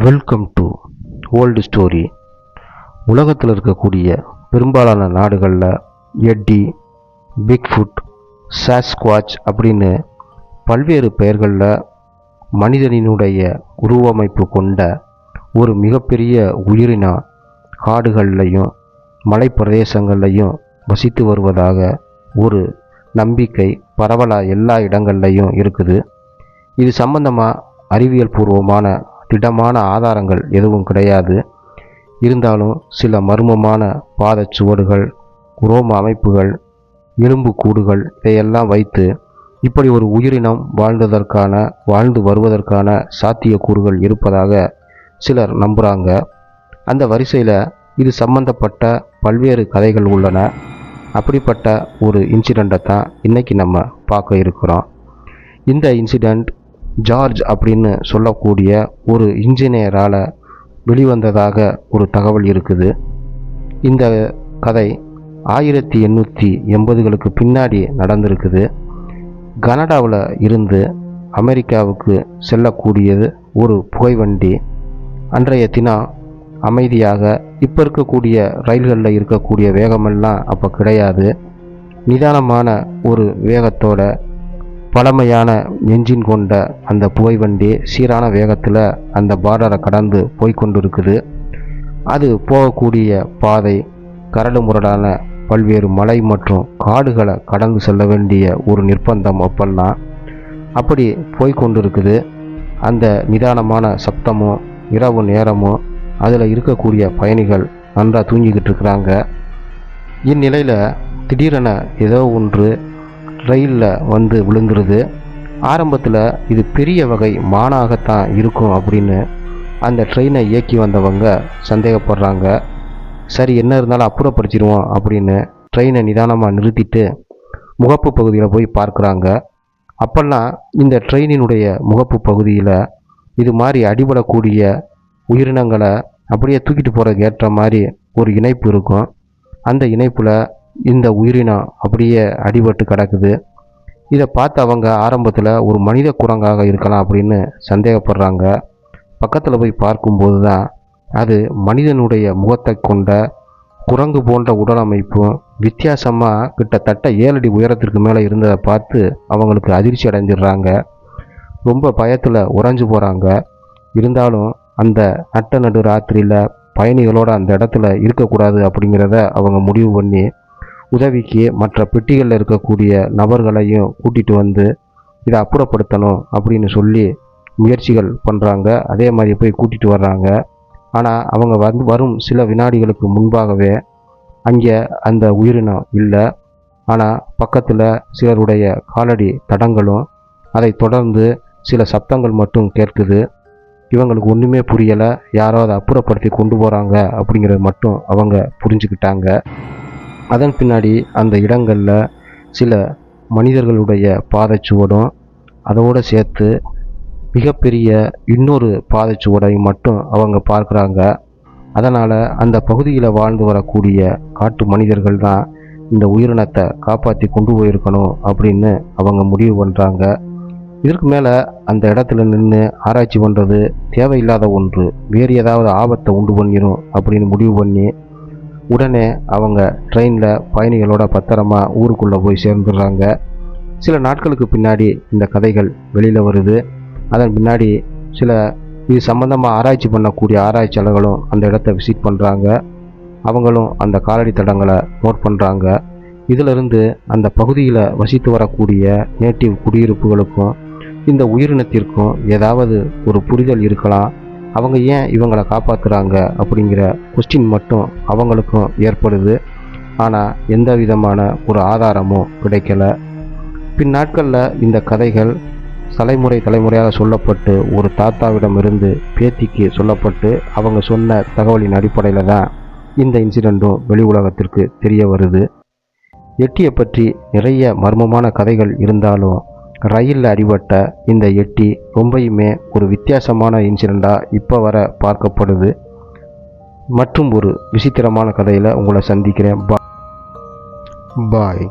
Welcome to old story. உலகத்தில் இருக்கக்கூடிய பெரும்பாலான நாடுகளில் எட்டி, பிக்ஃபுட், சாஸ்குவாட்ச் அப்படின்னு பல்வேறு பெயர்களில் மனிதனினுடைய உருவமைப்பு கொண்ட ஒரு மிகப்பெரிய உயிரினம் காடுகள்லையும் மலைப்பிரதேசங்கள்லையும் வசித்து வருவதாக ஒரு நம்பிக்கை பரவலாக எல்லா இடங்கள்லையும் இருக்குது. இது சம்பந்தமாக அறிவியல் பூர்வமான திடமான ஆதாரங்கள் எதுவும் கிடையாது. இருந்தாலும் சில மர்மமான பாதச்சுவடுகள், உரோம அமைப்புகள், எலும்பு கூடுகள் இதையெல்லாம் வைத்து இப்படி ஒரு உயிரினம் வாழ்ந்து வருவதற்கான சாத்தியக்கூறுகள் இருப்பதாக சிலர் நம்புகிறாங்க. அந்த வரிசையில் இது சம்பந்தப்பட்ட பல்வேறு கதைகள் உள்ளன. அப்படிப்பட்ட ஒரு இன்சிடெண்ட்டை தான் இன்றைக்கி நம்ம பார்க்க இருக்கிறோம். இந்த இன்சிடெண்ட் ஜார்ஜ் அப்படின்னு சொல்லக்கூடிய ஒரு இன்ஜினியரால் வெளிவந்ததாக ஒரு தகவல் இருக்குது. இந்த கதை 1880களுக்கு பின்னாடி நடந்திருக்குது. கனடாவில் இருந்து அமெரிக்காவுக்கு செல்லக்கூடியது ஒரு புகைவண்டி. அன்றைய தினம் அமைதியாக இப்போ இருக்கக்கூடிய ரயில்களில் இருக்கக்கூடிய வேகமெல்லாம் அப்போ கிடையாது. நிதானமான ஒரு வேகத்தோட பழமையான என்ஜின் கொண்ட அந்த புகைவண்டி சீரான வேகத்தில் அந்த பார்டரை கடந்து போய்கொண்டு இருக்குது. அது போகக்கூடிய பாதை கரடு முரடான பல்வேறு மலை மற்றும் காடுகளை கடந்து செல்ல வேண்டிய ஒரு நிர்பந்தம் அப்பெல்லாம். அப்படி போய்கொண்டு இருக்குது. அந்த நிதானமான சப்தமும் இரவு நேரமும் அதில் இருக்கக்கூடிய பயணிகள் நன்றாக தூங்கிக்கிட்டு இருக்கிறாங்க. இந்நிலையில் திடீரென ஏதோ ஒன்று ரயிலில் வந்து விழுந்துருது. ஆரம்பத்தில் இது பெரிய வகை மானாகத்தான் இருக்கும் அப்படின்னு அந்த ட்ரெயினை இயக்கி வந்தவங்க சந்தேகப்படுறாங்க. சரி, என்ன இருந்தாலும் அப்புறப்படுத்திடுவோம் அப்படின்னு ட்ரெயினை நிதானமாக நிறுத்திட்டு முகப்பு பகுதியில் போய் பார்க்குறாங்க. அப்போல்லாம் இந்த ட்ரெயினினுடைய முகப்பு பகுதியில் இது மாதிரி அடிபடக்கூடிய உயிரினங்களை அப்படியே தூக்கிட்டு போகிறதுக்கு ஏற்ற மாதிரி ஒரு இணைப்பு இருக்கும். அந்த இணைப்பில் இந்த உயிரினம் அப்படியே அடிபட்டு கிடக்குது. இதை பார்த்து அவங்க ஆரம்பத்தில் ஒரு மனித குரங்காக இருக்கலாம் அப்படின்னு சந்தேகப்படுறாங்க. பக்கத்தில் போய் பார்க்கும்போது தான் அது மனிதனுடைய முகத்தை கொண்ட குரங்கு போன்ற உடலமைப்பும் வித்தியாசமாக கிட்டத்தட்ட 7 அடி உயரத்திற்கு மேலே இருந்ததை பார்த்து அவங்களுக்கு அதிர்ச்சி அடைஞ்சிடுறாங்க. ரொம்ப பயத்தில் உறைஞ்சு போகிறாங்க. இருந்தாலும் அந்த நடு ராத்திரியில் பயணிகளோடு அந்த இடத்துல இருக்கக்கூடாது அப்படிங்கிறத அவங்க முடிவு பண்ணி உதவிக்கு மற்ற பெட்டிகளில் இருக்கக்கூடிய நபர்களையும் கூட்டிகிட்டு வந்து இதை அப்புறப்படுத்தணும் அப்படின்னு சொல்லி முயற்சிகள் பண்ணுறாங்க. அதே மாதிரி போய் கூட்டிகிட்டு வர்றாங்க. ஆனால் அவங்க வரும் சில வினாடிகளுக்கு முன்பாகவே அங்கே அந்த உயிரினம் இல்லை. ஆனால் பக்கத்தில் சிலருடைய காலடி தடங்களும் அதை தொடர்ந்து சில சப்தங்கள் மட்டும் கேட்குது. இவங்களுக்கு ஒன்றுமே புரியலை. யாரோ அதை அப்புறப்படுத்தி கொண்டு போகிறாங்க அப்படிங்கிறது மட்டும் அவங்க புரிஞ்சுக்கிட்டாங்க. அதன் பின்னாடி அந்த இடங்களில் சில மனிதர்களுடைய பாதச்சுவடும் அதோடு சேர்த்து மிகப்பெரிய இன்னொரு பாதச்சுவடையும் மட்டும் அவங்க பார்க்குறாங்க. அதனால் அந்த பகுதியில் வாழ்ந்து வரக்கூடிய காட்டு மனிதர்கள் தான் இந்த உயிரினத்தை காப்பாற்றி கொண்டு போயிருக்கணும் அப்படின்னு அவங்க முடிவு பண்ணுறாங்க. இதற்கு மேலே அந்த இடத்துல நின்று ஆராய்ச்சி பண்ணுறது தேவையில்லாத ஒன்று, வேறு ஏதாவது ஆபத்தை உண்டு பண்ணிடும் அப்படின்னு முடிவு பண்ணி உடனே அவங்க ட்ரெயினில் பயணிகளோட பத்திரமா ஊருக்குள்ளே போய் சேர்ந்துடுறாங்க. சில நாட்களுக்கு பின்னாடி இந்த கதைகள் வெளியில் வருது. அதன் பின்னாடி சில இது சம்பந்தமாக ஆராய்ச்சி பண்ணக்கூடிய ஆராய்ச்சியாளர்களும் அந்த இடத்த விசிட் பண்ணுறாங்க. அவங்களும் அந்த காலடி தடங்களை நோட் பண்ணுறாங்க. இதிலிருந்து அந்த பகுதியில் வசித்து வரக்கூடிய நேட்டிவ் குடியிருப்புகளுக்கும் இந்த உயிரினத்திற்கும் ஏதாவது ஒரு புரிதல் இருக்கலாம். அவங்க ஏன் இவங்களை காப்பாற்றுறாங்க அப்படிங்கிற கொஸ்டின் மட்டும் அவங்களுக்கும் ஏற்படுது. ஆனால் எந்த விதமான ஒரு ஆதாரமும் கிடைக்கல. பின் நாட்களில் இந்த கதைகள் தலைமுறையாக சொல்லப்பட்டு ஒரு தாத்தாவிடமிருந்து பேத்திக்கு சொல்லப்பட்டு அவங்க சொன்ன தகவலின் அடிப்படையில் தான் இந்த இன்சிடெண்ட்டும் வெளி உலகத்திற்கு தெரிய வருது. எட்டியை பற்றி நிறைய மர்மமான கதைகள் இருந்தாலும் ரயிலில் அடிபட்ட இந்த எட்டி ரொம்பயுமே ஒரு வித்தியாசமான இன்சிடெண்ட்டாக இப்போ வர பார்க்கப்படுது. மற்றும் ஒரு விசித்திரமான கதையில் உங்களை சந்திக்கிறேன். பாய்.